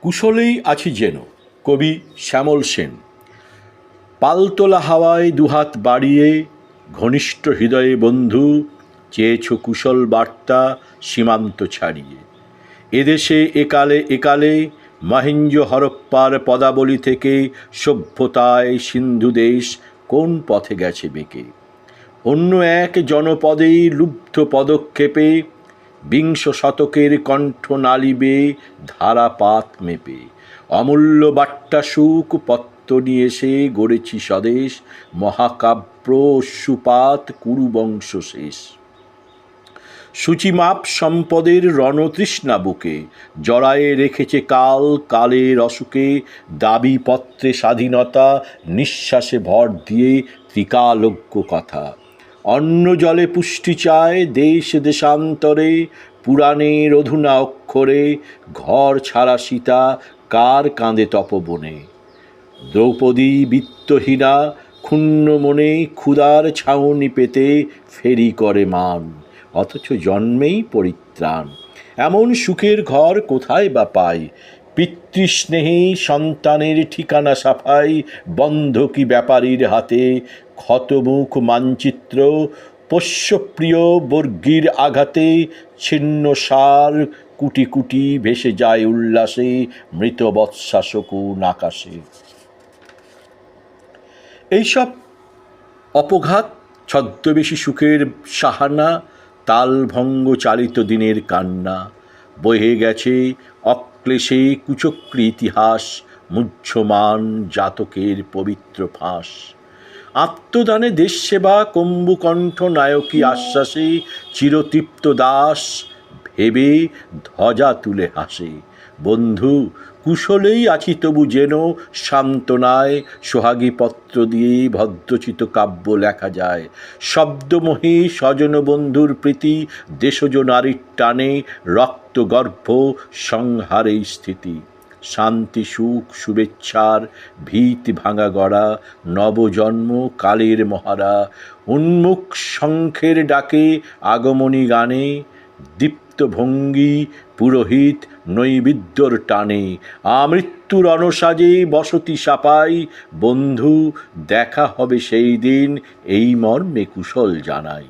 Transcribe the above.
কুশলেই আছি যেন। কবি শ্যামল সেন। পালতোলা হাওয়ায় দুহাত বাড়িয়ে ঘনিষ্ঠ হৃদয়ে বন্ধু চেয়েছ কুশল বার্তা সীমান্ত ছাড়িয়ে। এদেশে একালে একালে মহেঞ্জো হরপ্পার পদাবলী থেকে সভ্যতায় সিন্ধু দেশ কোন পথে গেছে বেঁকে। অন্য এক জনপদে লুব্ধ পদক্ষেপে বিংশ শতকের কণ্ঠ নালিবে ধারাপাত মেপে। অমূল্য বাট্টা সুখ পত্ত নিয়ে এসে গড়েছি স্বদেশ, মহাকাব্য অশ্রুপাত কুরুবংশ শেষ। সূচিমাপ সম্পদের রণতৃষ্ণা বুকে জড়ায়ে রেখেছে কাল কালের অসুখে। দাবিপত্রে স্বাধীনতা নিঃশ্বাসে ভর দিয়ে ত্রিকালোক্য কথা। অন্ন জলে পুষ্টি চায় দেশ দেশান্তরে, পুরাণের অধুনা অক্ষরে ঘর ছাড়া সীতা কার কাঁদে তপবনে। দ্রৌপদী বিত্তহীনা ক্ষুণ্ণ মনে ক্ষুধার ছাউনি পেতে ফেরি করে মান, অথচ জন্মেই পরিত্রাণ। এমন সুখের ঘর কোথায় বা পাই, পিতৃস্নেহী সন্তানের ঠিকানা সাফাই বন্ধকি ব্যাপারীর হাতে। ক্ষতমুখ মানচিত্র পোষ্যপ্রিয় বর্গীর আঘাতে ছিন্ন সার কুটি কুটি ভেসে যায় উল্লাসে মৃত বৎসা শকুন আকাশে। এইসব অপঘাত ছদ্মবেশী সুখের সাহানা, তালভঙ্গ চালিত দিনের কান্না। বহে গেছে অক্লেশে কুচক্রী ইতিহাস, মুহ্যমান জাতকের পবিত্র ফাঁস। আত্মদানে দেশ সেবা কম্বুকণ্ঠ নায়কী আশ্বাসে চিরতৃপ্ত দাস ভেবে ধ্বজা তুলে হাসে। বন্ধু কুশলেই আছি তবু যেন সান্ত্বনায়, সোহাগী পত্র দিয়ে ভদ্রচিত কাব্য লেখা যায়। শব্দমোহে স্বজন বন্ধুর প্রীতি, দেশজ নারীর টানে রক্তগর্ভ সংহারেই স্থিতি। শান্তি সুখ শুভেচ্ছার ভীত ভাঙা গড়া নবজন্ম কালের মহারা। উন্মুখ শঙ্খের ডাকে আগমনী গানে দীপ্ত ভঙ্গি পুরোহিত নৈবেদ্যর টানে। আমৃত্যুর অনসাজে বসতি সাপাই, বন্ধু দেখা হবে সেই দিন এই মর্মে কুশল জানাই।